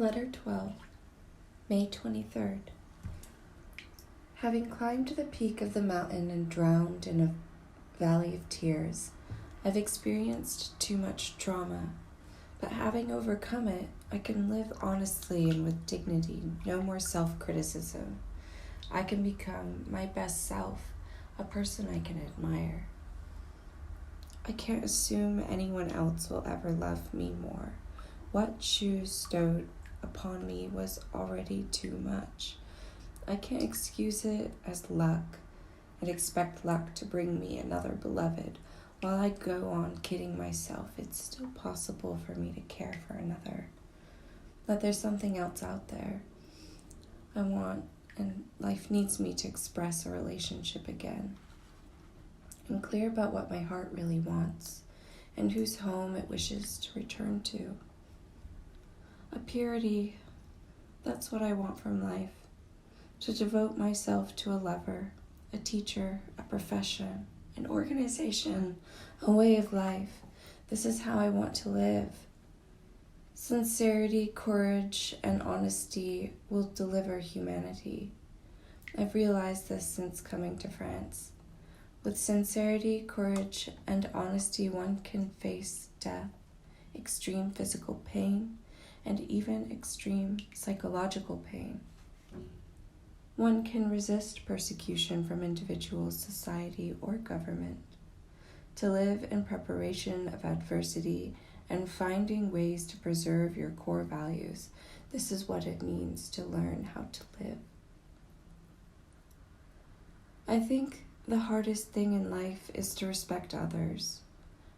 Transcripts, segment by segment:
Letter 12, May 23rd. Having climbed to the peak of the mountain and drowned in a valley of tears, I've experienced too much trauma, but having overcome it, I can live honestly and with dignity, no more self-criticism. I can become my best self, a person I can admire. I can't assume anyone else will ever love me more. What shoes stowed upon me was already too much. I can't excuse it as luck and expect luck to bring me another beloved while I go on kidding myself it's still possible for me to care for another. That there's something else out there I want, and life needs me to express a relationship again. I'm clear about what my heart really wants and whose home it wishes to return to. A purity, that's what I want from life. To devote myself to a lover, a teacher, a profession, an organization, a way of life. This is how I want to live. Sincerity, courage, and honesty will deliver humanity. I've realized this since coming to France. With sincerity, courage, and honesty, one can face death, extreme physical pain, and even extreme psychological pain. One can resist persecution from individuals, society, or government. To live in preparation of adversity and finding ways to preserve your core values, this is what it means to learn how to live. I think the hardest thing in life is to respect others,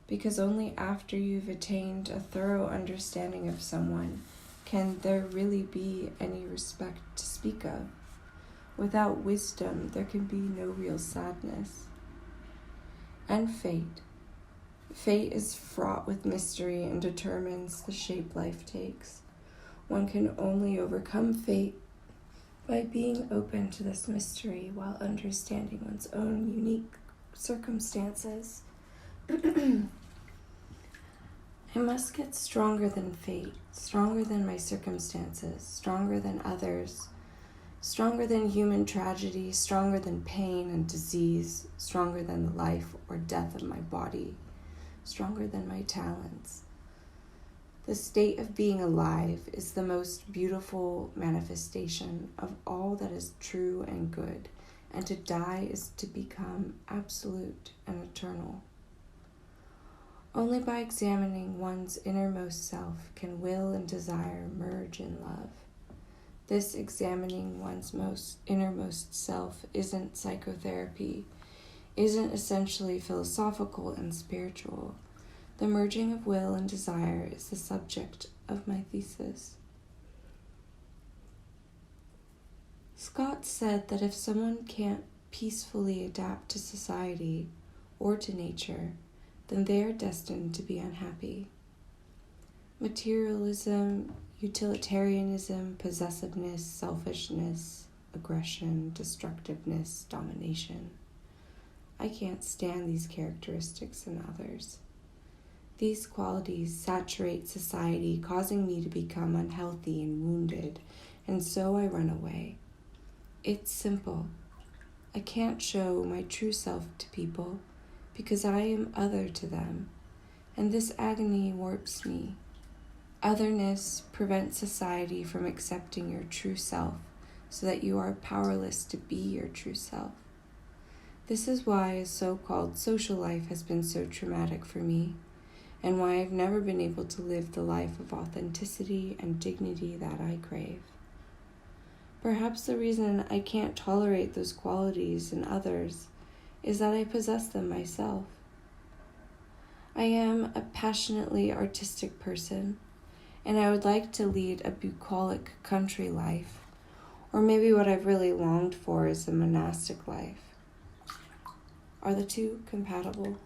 because only after you've attained a thorough understanding of someone can there really be any respect to speak of. Without wisdom, there can be no real sadness. And fate. Fate is fraught with mystery and determines the shape life takes. One can only overcome fate by being open to this mystery while understanding one's own unique circumstances. I must get stronger than fate, stronger than my circumstances, stronger than others, stronger than human tragedy, stronger than pain and disease, stronger than the life or death of my body, stronger than my talents. The state of being alive is the most beautiful manifestation of all that is true and good, and to die is to become absolute and eternal. Only by examining one's innermost self can will and desire merge in love. This examining one's innermost self isn't psychotherapy, isn't essentially philosophical and spiritual. The merging of will and desire is the subject of my thesis. Scott said that if someone can't peacefully adapt to society or to nature, then they are destined to be unhappy. Materialism, utilitarianism, possessiveness, selfishness, aggression, destructiveness, domination. I can't stand these characteristics in others. These qualities saturate society, causing me to become unhealthy and wounded, and so I run away. It's simple. I can't show my true self to people because I am other to them, and this agony warps me. Otherness prevents society from accepting your true self, so that you are powerless to be your true self. This is why a so-called social life has been so traumatic for me, and why I've never been able to live the life of authenticity and dignity that I crave. Perhaps the reason I can't tolerate those qualities in others is that I possess them myself. I am a passionately artistic person, and I would like to lead a bucolic country life, or maybe what I've really longed for is a monastic life. Are the two compatible?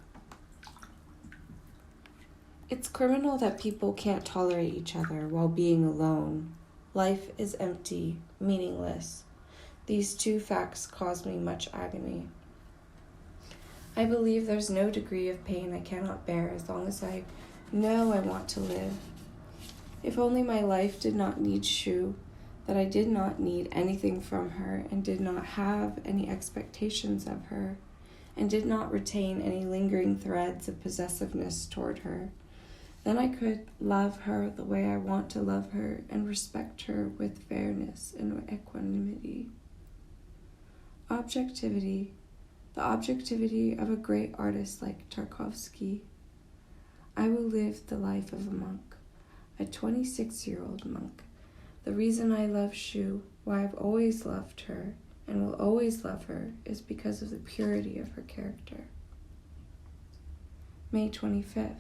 It's criminal that people can't tolerate each other while being alone. Life is empty, meaningless. These two facts cause me much agony. I believe there's no degree of pain I cannot bear as long as I know I want to live. If only my life did not need Shu, that I did not need anything from her and did not have any expectations of her and did not retain any lingering threads of possessiveness toward her, then I could love her the way I want to love her and respect her with fairness and equanimity. Objectivity, the objectivity of a great artist like Tarkovsky. I will live the life of a monk, a 26-year-old monk. The reason I love Shu, why I've always loved her and will always love her, is because of the purity of her character. May 25th.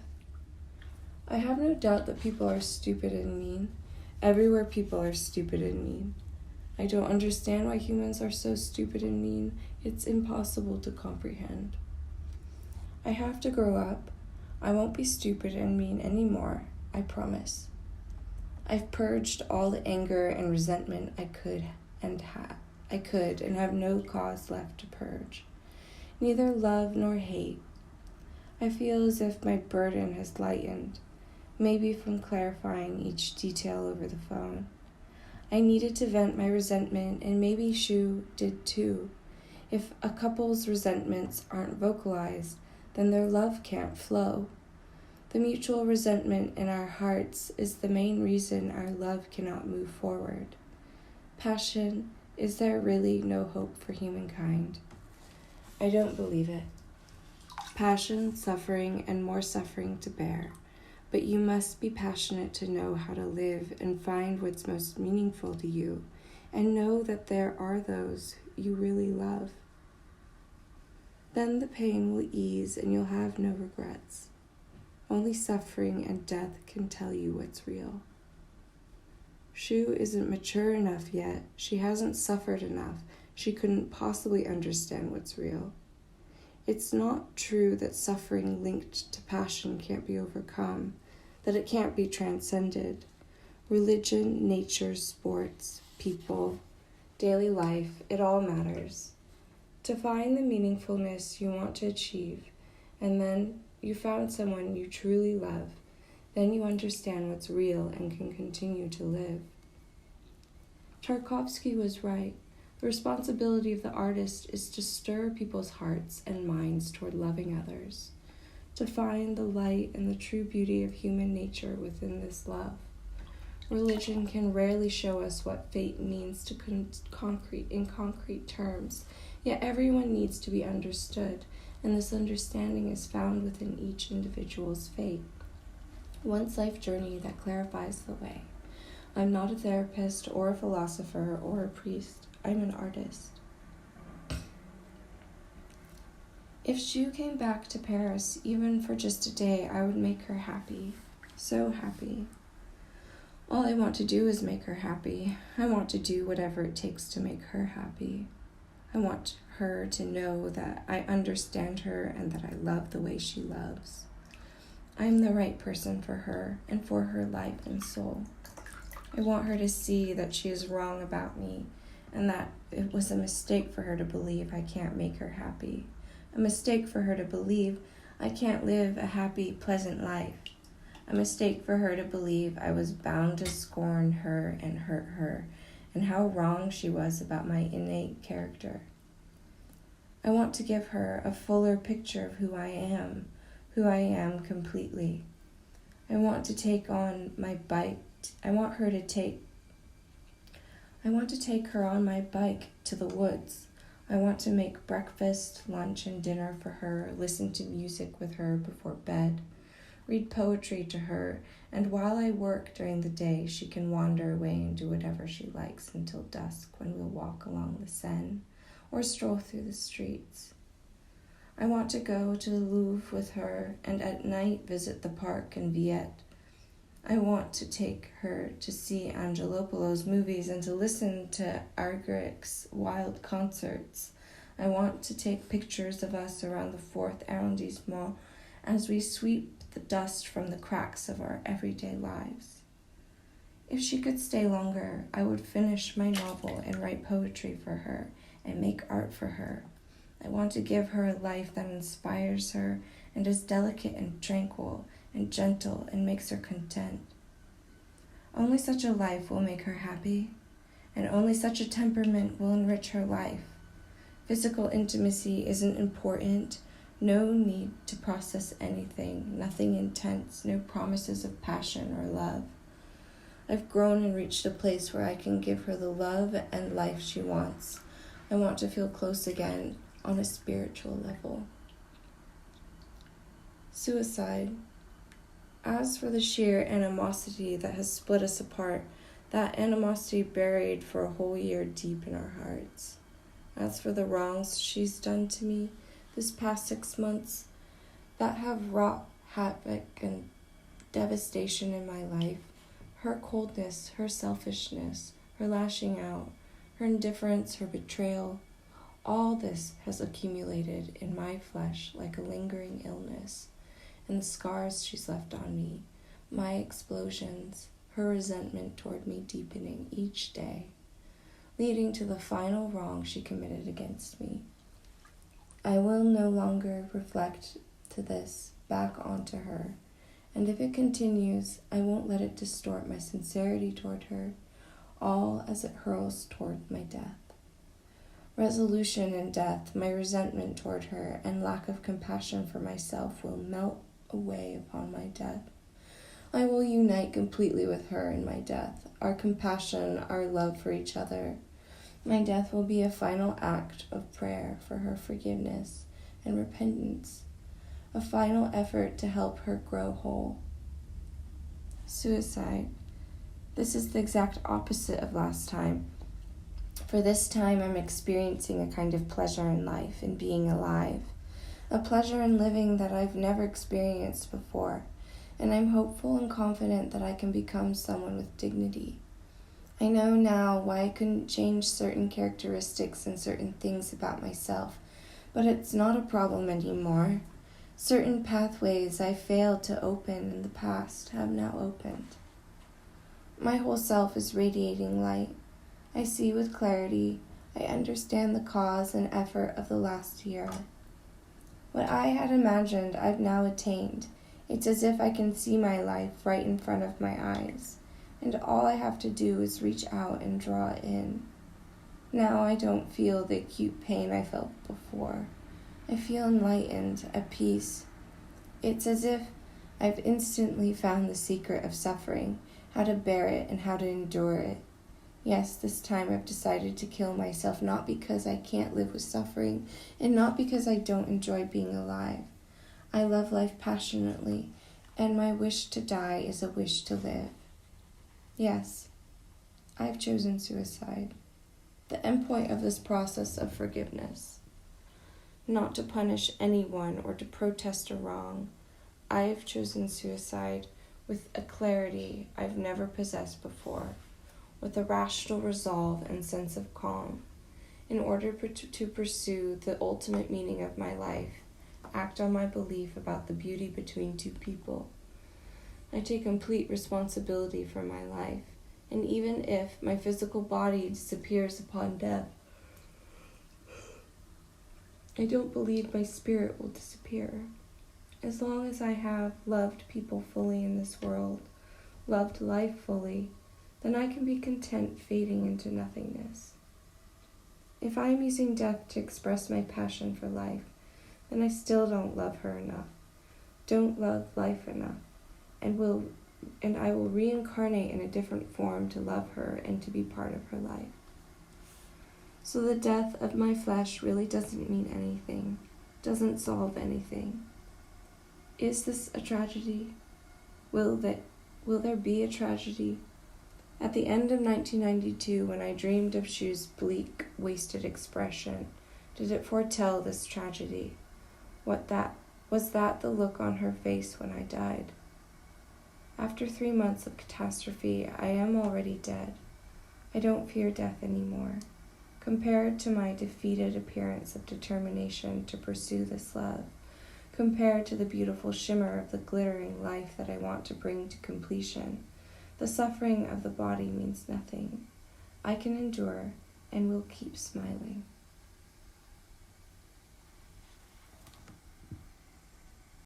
I have no doubt that people are stupid and mean. Everywhere people are stupid and mean. I don't understand why humans are so stupid and mean. It's impossible to comprehend. I have to grow up. I won't be stupid and mean anymore, I promise. I've purged all the anger and resentment I could and have no cause left to purge. Neither love nor hate. I feel as if my burden has lightened, maybe from clarifying each detail over the phone. I needed to vent my resentment, and maybe Shu did too. If a couple's resentments aren't vocalized, then their love can't flow. The mutual resentment in our hearts is the main reason our love cannot move forward. Passion, is there really no hope for humankind? I don't believe it. Passion, suffering, and more suffering to bear. But you must be passionate to know how to live and find what's most meaningful to you, and know that there are those you really love. Then the pain will ease and you'll have no regrets. Only suffering and death can tell you what's real. Shu isn't mature enough yet. She hasn't suffered enough. She couldn't possibly understand what's real. It's not true that suffering linked to passion can't be overcome, that it can't be transcended. Religion, nature, sports, people, daily life, it all matters. To find the meaningfulness you want to achieve, and then you found someone you truly love, then you understand what's real and can continue to live. Tarkovsky was right. The responsibility of the artist is to stir people's hearts and minds toward loving others, to find the light and the true beauty of human nature within this love. Religion can rarely show us what fate means to concrete terms, yet everyone needs to be understood, and this understanding is found within each individual's fate. One's life journey that clarifies the way. I'm not a therapist or a philosopher or a priest. I'm an artist. If Shu came back to Paris, even for just a day, I would make her happy. So happy. All I want to do is make her happy. I want to do whatever it takes to make her happy. I want her to know that I understand her and that I love the way she loves. I'm the right person for her and for her life and soul. I want her to see that she is wrong about me and that it was a mistake for her to believe I can't make her happy. A mistake for her to believe I can't live a happy, pleasant life. A mistake for her to believe I was bound to scorn her and hurt her, and how wrong she was about my innate character. I want to give her a fuller picture of who I am completely. I want to take on my bike. I want to take her on my bike to the woods. I want to make breakfast, lunch, and dinner for her, listen to music with her before bed, read poetry to her, and while I work during the day, she can wander away and do whatever she likes until dusk when we'll walk along the Seine or stroll through the streets. I want to go to the Louvre with her and at night visit the park in Villette. I want to take her to see Angelopoulos movies and to listen to Argeric's wild concerts. I want to take pictures of us around the 4th arrondissement as we sweep the dust from the cracks of our everyday lives. If she could stay longer, I would finish my novel and write poetry for her and make art for her. I want to give her a life that inspires her and is delicate and tranquil and gentle and makes her content. Only such a life will make her happy, and only such a temperament will enrich her life. Physical intimacy isn't important. No need to process anything, nothing intense, no promises of passion or love. I've grown and reached a place where I can give her the love and life she wants. I want to feel close again on a spiritual level. Suicide. As for the sheer animosity that has split us apart, that animosity buried for a whole year deep in our hearts. As for the wrongs she's done to me this past 6 months that have wrought havoc and devastation in my life, her coldness, her selfishness, her lashing out, her indifference, her betrayal, all this has accumulated in my flesh like a lingering illness, and the scars she's left on me, my explosions, her resentment toward me deepening each day, leading to the final wrong she committed against me. I will no longer reflect to this back onto her, and if it continues, I won't let it distort my sincerity toward her, all as it hurls toward my death. Resolution in death, my resentment toward her, and lack of compassion for myself will melt away upon my death. I will unite completely with her in my death, our compassion, our love for each other. My death will be a final act of prayer for her forgiveness and repentance, a final effort to help her grow whole. Suicide. This is the exact opposite of last time. For this time, I'm experiencing a kind of pleasure in life, in being alive, a pleasure in living that I've never experienced before, and I'm hopeful and confident that I can become someone with dignity. I know now why I couldn't change certain characteristics and certain things about myself, but it's not a problem anymore. Certain pathways I failed to open in the past have now opened. My whole self is radiating light. I see with clarity. I understand the cause and effort of the last year. What I had imagined, I've now attained. It's as if I can see my life right in front of my eyes, and all I have to do is reach out and draw it in. Now I don't feel the acute pain I felt before. I feel enlightened, at peace. It's as if I've instantly found the secret of suffering, how to bear it and how to endure it. Yes, this time I've decided to kill myself, not because I can't live with suffering, and not because I don't enjoy being alive. I love life passionately, and my wish to die is a wish to live. Yes, I've chosen suicide, the endpoint of this process of forgiveness. Not to punish anyone or to protest a wrong, I have chosen suicide with a clarity I've never possessed before, with a rational resolve and sense of calm, in order to pursue the ultimate meaning of my life, act on my belief about the beauty between two people. I take complete responsibility for my life, and even if my physical body disappears upon death, I don't believe my spirit will disappear. As long as I have loved people fully in this world, loved life fully, then I can be content fading into nothingness. If I am using death to express my passion for life, then I still don't love her enough, don't love life enough, and I will reincarnate in a different form to love her and to be part of her life. So the death of my flesh really doesn't mean anything, doesn't solve anything. Is this a tragedy? Will there be a tragedy? At the end of 1992, when I dreamed of Shu's bleak, wasted expression, did it foretell this tragedy? Was that the look on her face when I died? After 3 months of catastrophe, I am already dead. I don't fear death anymore. Compared to my defeated appearance of determination to pursue this love, compared to the beautiful shimmer of the glittering life that I want to bring to completion, the suffering of the body means nothing. I can endure and will keep smiling.